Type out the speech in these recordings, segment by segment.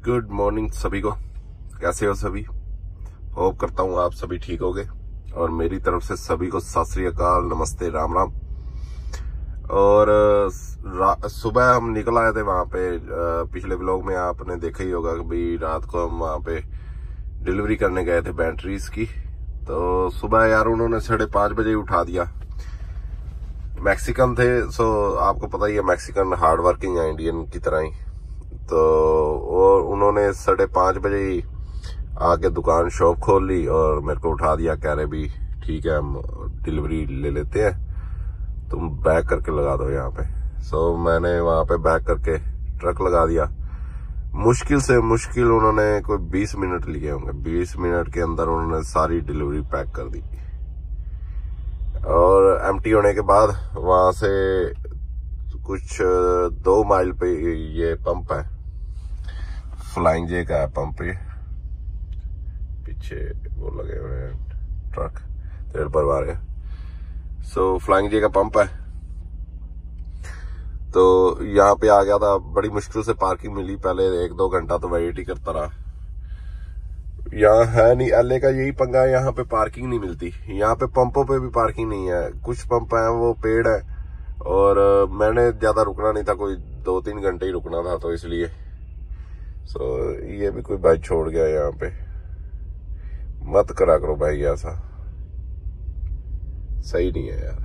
Good morning सभी को। कैसे हो सभी? होप करता हूँ आप सभी ठीक होगे और मेरी तरफ से सभी को सत श्री अकाल, नमस्ते, राम राम। और सुबह हम निकल आए थे वहां पे। पिछले व्लॉग में आपने देखा ही होगा कि भाई रात को हम वहां पे डिलीवरी करने गए थे बैटरीज की। तो सुबह यार उन्होंने 5:30 बजे उठा दिया। मैक्सिकन थे, सो आपको पता ही है मैक्सिकन हार्ड वर्किंग है इंडियन की तरह ही। तो और उन्होंने 5:30 बजे ही आके दुकान शॉप खोल ली और मेरे को उठा दिया। कह रहे भी ठीक है हम डिलीवरी ले लेते हैं, तुम बैक करके लगा दो यहाँ पे। सो मैंने वहां पे बैक करके ट्रक लगा दिया। मुश्किल से मुश्किल उन्होंने कोई 20 मिनट लिए होंगे। 20 मिनट के अंदर उन्होंने सारी डिलीवरी पैक कर दी। और एम्प्टी होने के बाद वहां से कुछ 2 माइल पे ये पंप है, फ्लाइंग जे का है पंप। ये पीछे वो लगे हुए हैं ट्रक तेल भरवा रहे हैं। सो फ्लाइंग जे का पंप है। तो यहाँ पे आ गया था, बड़ी मुश्किल से पार्किंग मिली। पहले 1-2 घंटा तो वेट ही करता रहा। यहाँ है नहीं, एलए का यही पंगा है, यहाँ पे पार्किंग नहीं मिलती। यहाँ पे पंपों पे भी पार्किंग नहीं है। कुछ पंप है वो पेड़ है और मैंने ज्यादा रुकना नहीं था, कोई 2-3 घंटे ही रुकना था, तो इसलिए ये भी कोई भाई छोड़ गया यहाँ पे। मत करा करो भाई, ऐसा सही नहीं है यार।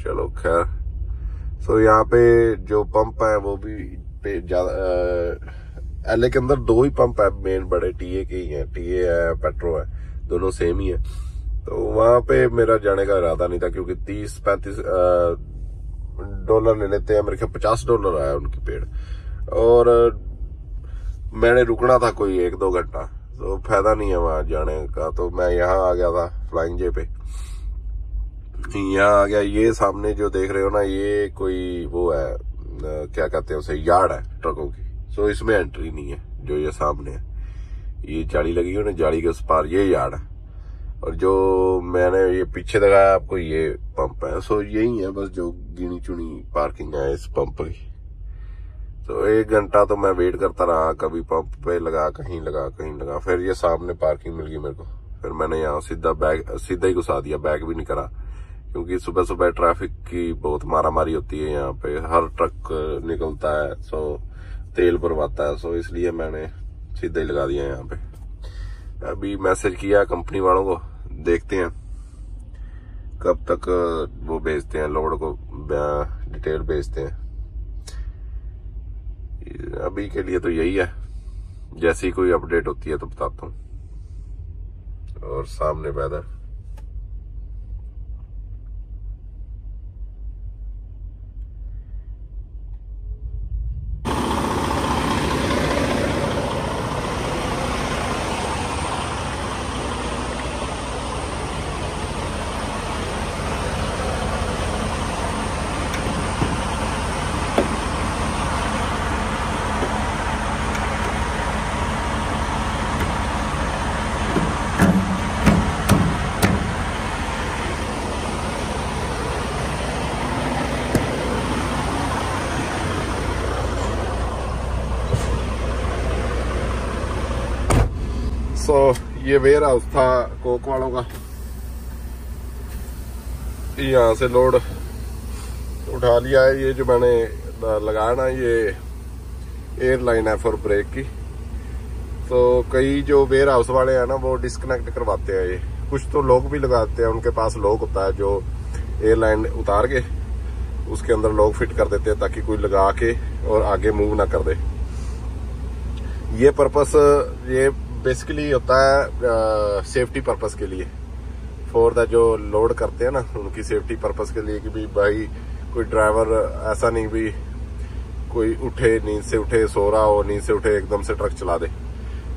चलो खैर। यहाँ पे जो पंप है वो भी ज्यादा एलए के अंदर 2 ही पंप है मेन, बड़े टीए के ही हैं। टीए है, पेट्रो है, दोनों सेम ही है। तो वहां पे मेरा जाने का इरादा नहीं था क्योंकि 30-35 डॉलर ले लेते हैं। मेरे ख्याल $50 आया उनकी पेड़ और मैंने रुकना था कोई 1-2 घंटा, तो फायदा नहीं है वहां जाने का। तो मैं यहाँ आ गया था फ्लाइंग जे पे। यहाँ आ गया। ये सामने जो देख रहे हो ना, ये कोई वो है, क्या कहते हैं उसे, यार्ड है ट्रकों की। सो इसमें एंट्री नहीं है। जो ये सामने है, ये जाली लगी हुई ना, जाली के उस पार ये यार्ड है। और जो मैंने ये पीछे दिखाया आपको, ये पंप है। सो यही है बस जो गिनी चुनी पार्किंग है इस पंप की। तो 1 घंटा तो मैं वेट करता रहा, कभी पंप पे लगा, कहीं लगा, कहीं लगा। फिर ये सामने पार्किंग मिल गई मेरे को। फिर मैंने यहाँ सीधा ही घुसा दिया, बैग भी नहीं करा क्योंकि सुबह सुबह ट्रैफिक की बहुत मारामारी होती है यहाँ पे। हर ट्रक निकलता है, सो तेल भरवाता है। सो इसलिए मैंने सीधा ही लगा दिया यहाँ पे। अभी मैसेज किया कंपनी वालों को, देखते हैं कब तक वो भेजते हैं, लोड को डिटेल भेजते हैं। अभी के लिए तो यही है, जैसी कोई अपडेट होती है तो बताता हूँ। और सामने वेदर ये वेयर हाउस था कोक वालों का। यहाँ से लोड उठा लिया है। ये जो मैंने लगाया ना, ये एयरलाइन है फॉर ब्रेक की। तो कई जो वेयर हाउस वाले हैं ना, वो डिस्कनेक्ट करवाते हैं। ये कुछ तो लोग भी लगाते हैं, उनके पास लोग होता है जो एयरलाइन उतार के उसके अंदर लोग फिट कर देते हैं ताकि कोई लगा के और आगे मूव ना कर दे। ये पर्पस ये बेसिकली होता है सेफ्टी पर्पस के लिए, फॉर द जो लोड करते हैं ना, उनकी सेफ्टी पर्पस के लिए कि भाई कोई ड्राइवर ऐसा नहीं भी कोई उठे, नींद से उठे, सो रहा हो, नींद से उठे एकदम से ट्रक चला दे,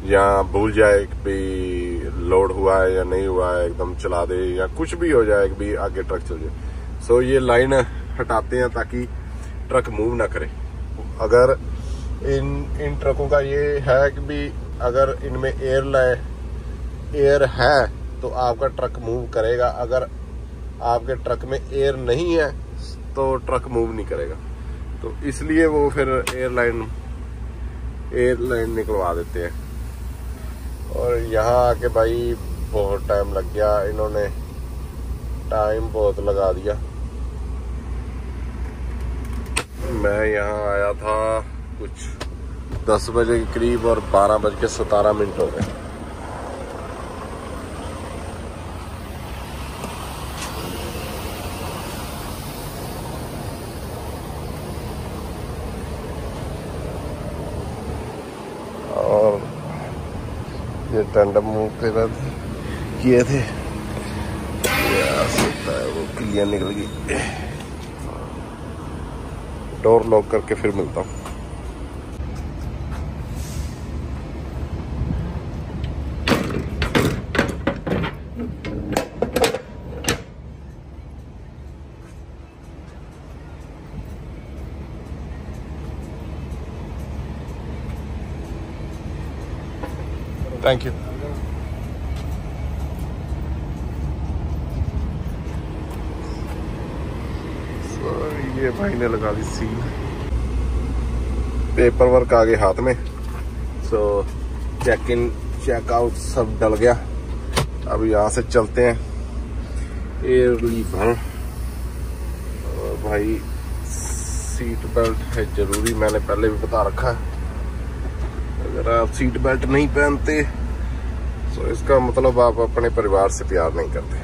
या भूल जाए कि भाई लोड हुआ है या नहीं हुआ है, एकदम चला दे, या कुछ भी हो जाए कि भाई आगे ट्रक चल जाए। सो ये लाइन हटाते हैं ताकि ट्रक मूव ना करे। अगर इन ट्रकों का ये है कि भी अगर इनमें एयर है तो आपका ट्रक मूव करेगा। अगर आपके ट्रक में एयर नहीं है तो ट्रक मूव नहीं करेगा। तो इसलिए वो फिर एयरलाइन निकलवा देते हैं। और यहाँ आके भाई बहुत टाइम लग गया, इन्होंने टाइम बहुत लगा दिया। मैं यहाँ आया था कुछ 10 बजे के करीब और 12:17 हो गए। और ये टेंडर मूव किए थे, वो क्लियर निकल गई। डोर लॉक करके फिर मिलता हूँ। Thank you. ये भाई ने लगा दी सील, पेपर वर्क आ गए हाथ में। So check in check out सब डल गया। अब यहाँ से चलते हैं एयर रिलीवर। और भाई सीट बेल्ट है जरूरी, मैंने पहले भी बता रखा है। अगर आप सीट बेल्ट नहीं पहनते तो इसका मतलब आप अपने परिवार से प्यार नहीं करते।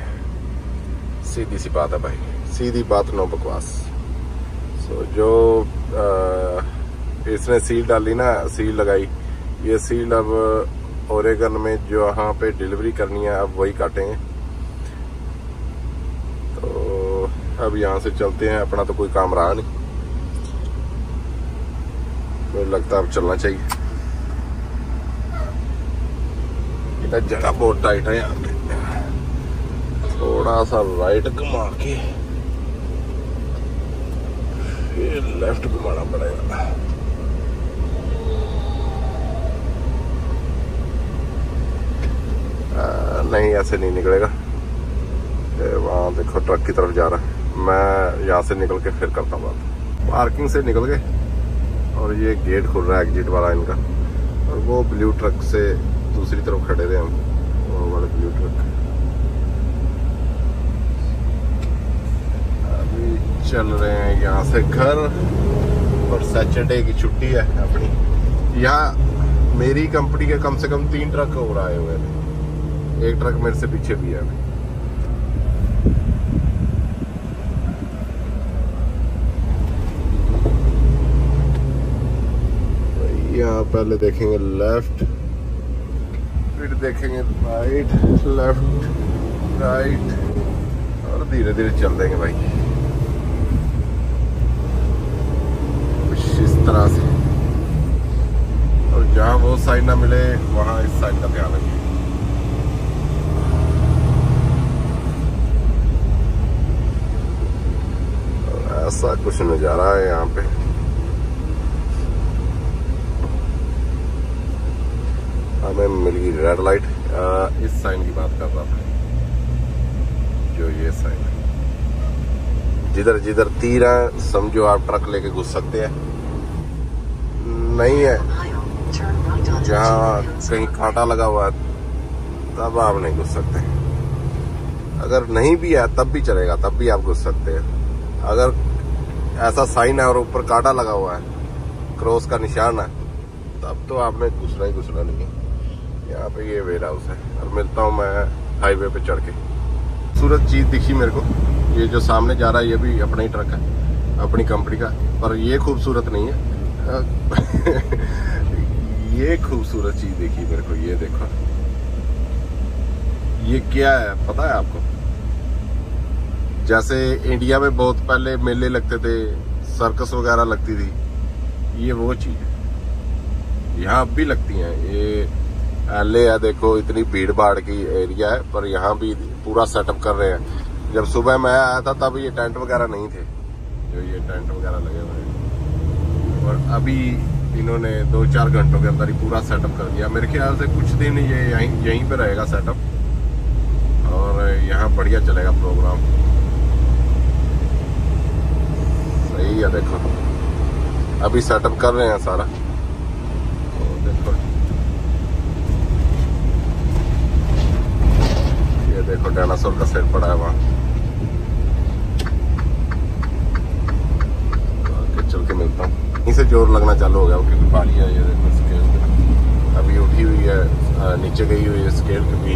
सीधी सी बात है भाई, सीधी बात, नो बकवास। सो जो इसने सील डाली ना, सील लगाई, ये सील अब ओरेगन में जो यहाँ पे डिलीवरी करनी है अब वही काटेंगे। तो अब यहाँ से चलते हैं, अपना तो कोई काम रहा नहीं, मुझे लगता है अब चलना चाहिए। जगह बहुत टाइट है यहाँ पे, थोड़ा सा राइट घुमा के फिर लेफ्ट घुमाना पड़ेगा। नहीं ऐसे नहीं निकलेगा। वहां देखो ट्रक की तरफ जा रहा है, मैं यहाँ से निकल के फिर करता हूँ बात। पार्किंग से निकल गए और ये गेट खुल रहा है एग्जिट वाला इनका, और वो ब्लू ट्रक से दूसरी तरफ खड़े थे हम, वो वाले ब्लू ट्रक। अभी चल रहे हैं यहाँ से घर, और सैटरडे की छुट्टी है अपनी। यहाँ मेरी कंपनी के कम से कम 3 ट्रक और आए हुए थे, एक ट्रक मेरे से पीछे भी है अभी। यहाँ पहले देखेंगे लेफ्ट, फिर देखेंगे राइट, लेफ्ट राइट, और धीरे धीरे चल देंगे भाई कुछ इस तरह से। और जहाँ वो साइड ना मिले वहाँ इस साइड का ध्यान रखिए। ऐसा कुछ नजारा है यहाँ पे। हमें मिल गई रेड लाइट। इस साइन की बात कर रहा था, जो ये साइन है, जिधर जिधर तीर है समझो आप ट्रक लेके घुस सकते हैं। नहीं है जहाँ कहीं कांटा लगा हुआ है तब आप नहीं घुस सकते। अगर नहीं भी है तब भी चलेगा, तब भी आप घुस सकते हैं। अगर ऐसा साइन है और ऊपर कांटा लगा हुआ है, क्रॉस का निशान है, तब तो आपने घुसना ही घुसना नहीं है। यहाँ पे ये वेयर हाउस है, और मिलता हूँ मैं हाईवे पे चढ़ के। खूबसूरत चीज दिखी मेरे को, ये जो सामने जा रहा है ये भी अपना ही ट्रक है, अपनी कंपनी का, पर ये खूबसूरत नहीं है। ये खूबसूरत चीज देखी मेरे को, ये देखो, ये क्या है पता है आपको? जैसे इंडिया में बहुत पहले मेले लगते थे, सर्कस वगैरह लगती थी, ये वो चीज है। यहाँ अब भी लगती हैं। ये एले है, देखो इतनी भीड़ भाड़ की एरिया है, पर यहाँ भी पूरा सेटअप कर रहे हैं। जब सुबह मैं आया था तब ये टेंट वगैरह नहीं थे, जो ये टेंट वगैरह लगे हुए हैं, और अभी इन्होंने 2-4 घंटों के अंदर ही पूरा सेटअप कर दिया। मेरे ख्याल से कुछ दिन ये यहीं पे रहेगा सेटअप, और यहाँ बढ़िया चलेगा प्रोग्राम। है। देखो अभी सेटअप कर रहे हैं सारा। तो देखो ये देखो डायनासोर का सेट पड़ा है वहां। चल के मिलता हूँ। इसे जोर लगना चालू हो गया क्योंकि बाली है। ये देखो स्केल अभी उठी हुई है, नीचे गई हुई है स्केल, क्योंकि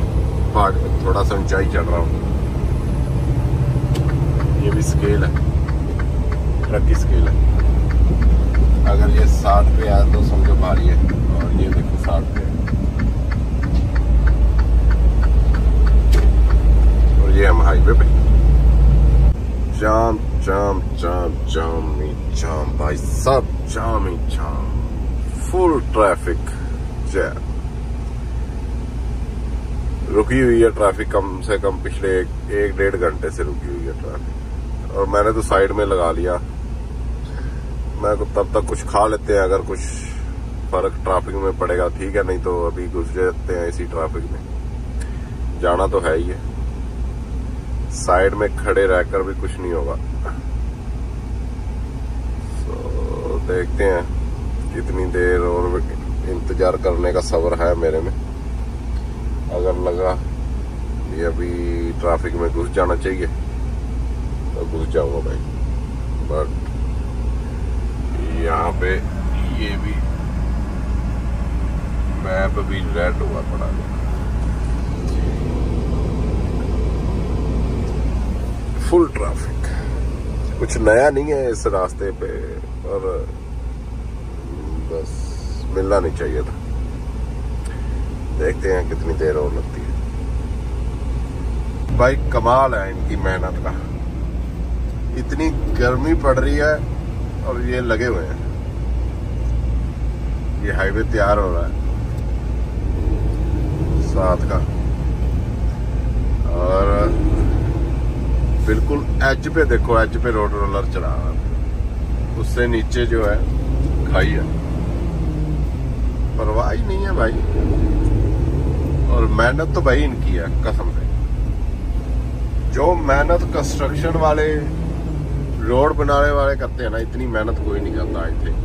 पहाड़ थोड़ा सा ऊंचाई चढ़ रहा हूँ। ये भी स्केल है, ट्रक की स्केल है। अगर ये 60 पे आया तो समझो भारी है। और ये देखो 60 पे और ये हम हाईवे पे। जाम जाम जाम जाम ही जाम भाई सब, जाम ही जाम, फुल ट्रैफिक जैम। रुकी हुई है ट्रैफिक कम से कम पिछले एक डेढ़ घंटे से रुकी हुई है ट्रैफिक। और मैंने तो साइड में लगा लिया। मैं को तब तक कुछ खा लेते हैं, अगर कुछ फर्क ट्रैफिक में पड़ेगा ठीक है, नहीं तो अभी घुस जाते हैं इसी ट्रैफिक में। जाना तो है ही है, साइड में खड़े रहकर भी कुछ नहीं होगा। तो देखते हैं कितनी देर और इंतजार करने का सब्र है मेरे में। अगर लगा ये अभी ट्रैफिक में घुस जाना चाहिए तो घुस जाऊंगा भाई। बट यहाँ पे ये भी मैप भी रेड हुआ पड़ा है, फुल ट्रैफिक। कुछ नया नहीं है इस रास्ते पे, और बस मिलना नहीं चाहिए था। देखते हैं कितनी देर और लगती है। भाई कमाल है इनकी मेहनत का। इतनी गर्मी पड़ रही है और ये लगे हुए हैं। ये हाईवे तैयार हो रहा है साथ का, और बिल्कुल एज पे देखो, एज पे रोड रोलर चला रहा है। उससे नीचे जो है खाई है, परवाह ही नहीं है भाई। और मेहनत तो भाई इनकी है कसम से। जो मेहनत कंस्ट्रक्शन वाले, रोड बनाने वाले करते हैं ना, इतनी मेहनत कोई नहीं करता। आई थिंक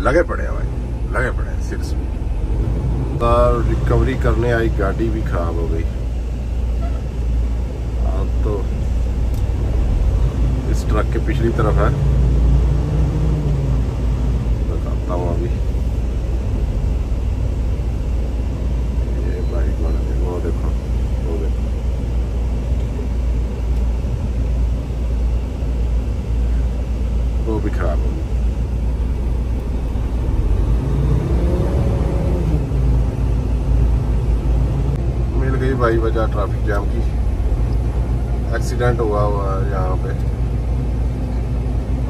लगे पड़े हैं भाई, लगे पड़े हैं सिर्फ। रिकवरी करने आई गाड़ी भी खराब हो गई। तो इस ट्रक के पिछली तरफ है, बताता हूँ अभी। ये बाइक वाला देखो, वो देखो, वो देखो, वो भी खराब हो गई। मिल गई भाई वजह ट्रैफिक जाम की। एक्सीडेंट हुआ है यहाँ पे,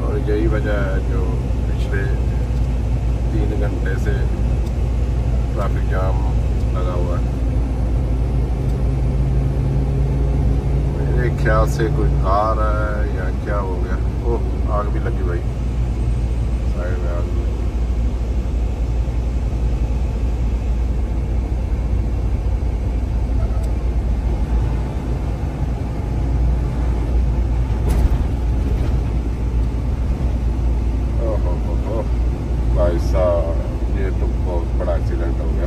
और यही वजह है जो पिछले 3 घंटे से ट्रैफिक जाम लगा हुआ है। मेरे ख्याल से कोई कार है या क्या हो गया। ओह आग भी लगी भाई, साइड में आग भी लगी। भाई साहब ये तो बहुत बड़ा एक्सीडेंट हो गया।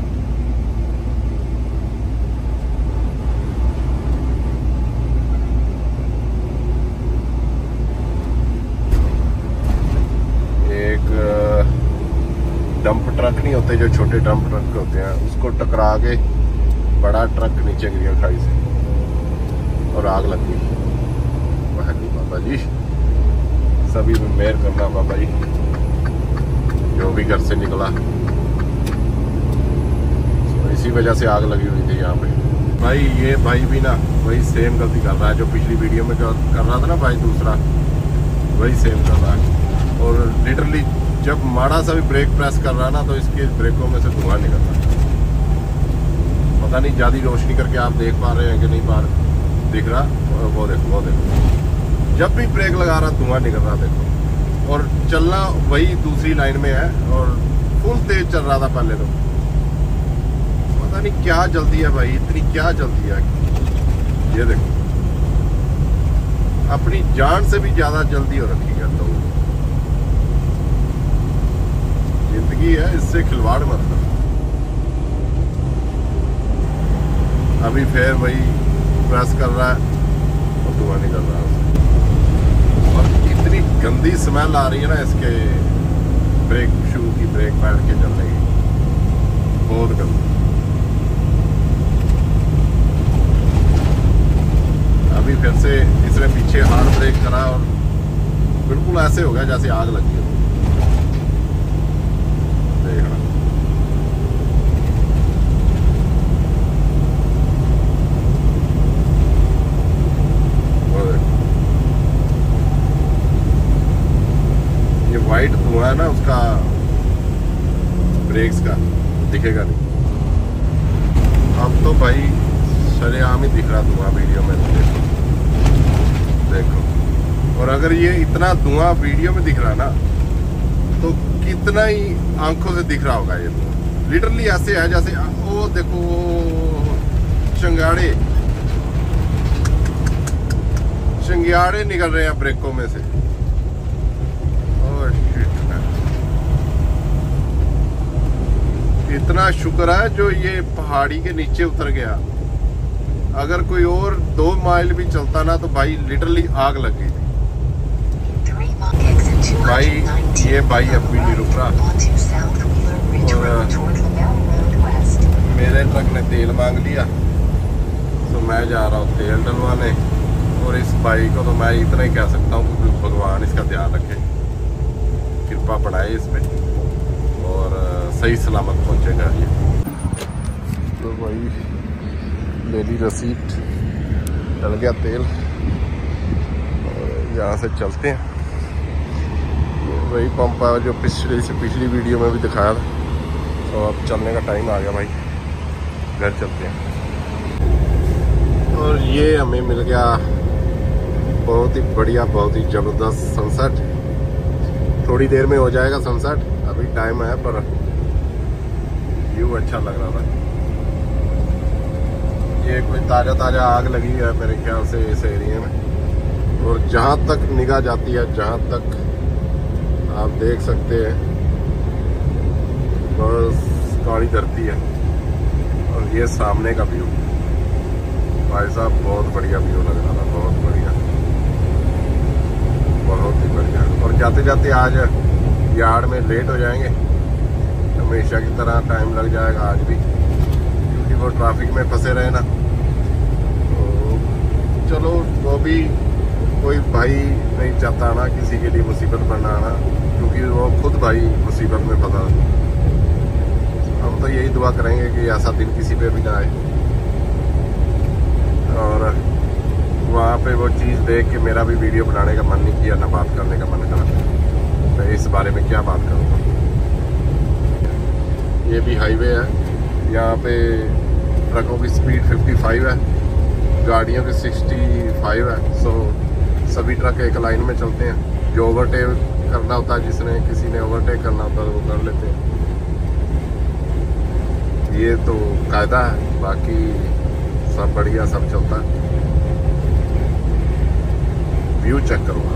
एक डंप ट्रक नहीं होते जो छोटे डंप ट्रक होते हैं, उसको टकरा के बड़ा ट्रक नीचे गिरा खाई से और आग लग गई। वाहेगुरू बाबा जी, सभी में मेहर करना बाबा जी, जो भी घर से निकला। तो इसी वजह से आग लगी हुई थी यहाँ पे। भाई ये भाई भी ना वही सेम गलती कर रहा है जो पिछली वीडियो में कर रहा था ना भाई, दूसरा वही सेम कर रहा है। और लिटरली जब माड़ा सा भी ब्रेक प्रेस कर रहा है ना, तो इसके ब्रेकों में से धुआं निकल रहा है। पता नहीं ज्यादा रोशनी करके आप देख पा रहे हैं कि नहीं दिख रहा। वो देखो, वो देखो, जब भी ब्रेक लगा रहा धुआं निकल रहा देखो। और चलना वही दूसरी लाइन में है और फुल तेज चल रहा था पहले तो। पता नहीं क्या जल्दी है भाई, इतनी क्या जल्दी है। ये देखो अपनी जान से भी ज्यादा जल्दी हो रखी है। तो जिंदगी है, इससे खिलवाड़ मत करो। अभी फिर वही प्रेस कर रहा है और धुआं निकल रहा है और इतनी गंदी स्मेल आ रही है ना इसके ब्रेक शू की, ब्रेक पैड के चलने की, बहुत गंदी। अभी फिर से इसने पीछे हार्ड ब्रेक करा और बिल्कुल ऐसे हो गया जैसे आग लगी हो। देखना ये वाइट धुआं है ना उसका, ब्रेक्स का, दिखेगा नहीं। अब तो भाई सरेआम ही दिख रहा धुआं वीडियो में। देखो, और अगर ये इतना धुआं वीडियो में दिख रहा ना तो कितना ही आंखों से दिख रहा होगा ये धुआं। लिटरली ऐसे है जैसे वो देखो चंगियाड़े निकल रहे हैं ब्रेकों में से। इतना शुक्र है जो ये पहाड़ी के नीचे उतर गया, अगर कोई और 2 माइल भी चलता ना तो भाई लिटरली आग लग गई थी। भाई ये भाई अब भी नहीं रुक रहा और मेरे ट्रक ने तेल मांग लिया तो मैं जा रहा हूँ तेल डलवाने। और इस भाई को तो मैं इतना ही कह सकता हूँ कि भगवान इसका ध्यान रखे, कृपा बढ़ाए इस पे और सही सलामत पहुंचेगा ये। तो भाई ले ली रसीद, डल गया तेल और यहाँ से चलते हैं। वही पंप है जो पिछली वीडियो में भी दिखाया था। तो अब चलने का टाइम आ गया भाई, घर चलते हैं। और ये हमें मिल गया बहुत ही बढ़िया, बहुत ही ज़बरदस्त सनसेट। थोड़ी देर में हो जाएगा सनसेट, अभी टाइम है पर व्यू अच्छा लग रहा था। ये कोई ताज़ा आग लगी है मेरे ख्याल से इस एरिया में। और जहाँ तक निगाह जाती है, जहाँ तक आप देख सकते हैं, बस काली धरती है। और ये सामने का व्यू भाई साहब बहुत बढ़िया व्यू लग रहा था, बहुत बढ़िया, बहुत ही बढ़िया। और जाते जाते आज यार्ड में लेट हो जाएंगे, हमेशा की तरह टाइम लग जाएगा आज भी, क्योंकि वो ट्रैफिक में फंसे रहे ना। तो चलो, वो भी कोई भाई नहीं चाहता ना किसी के लिए मुसीबत बनना आना, क्योंकि वो खुद भाई मुसीबत में फंसा। हम तो यही दुआ करेंगे कि ऐसा दिन किसी पे भी ना आए। और वहाँ पे वो चीज़ देख के मेरा भी वीडियो बनाने का मन नहीं किया, ना बात करने का मन करा। मैं इस बारे में क्या बात करूँगा। ये भी हाईवे है, यहाँ पे ट्रकों की स्पीड 55 है, गाड़ियों की 65 है। सो सभी ट्रक एक लाइन में चलते हैं। जो ओवरटेक करना होता है, जिसने किसी ने ओवरटेक करना होता है वो कर लेते हैं। ये तो कायदा है, बाकी सब बढ़िया, सब चलता है। व्यू चेक करूँगा।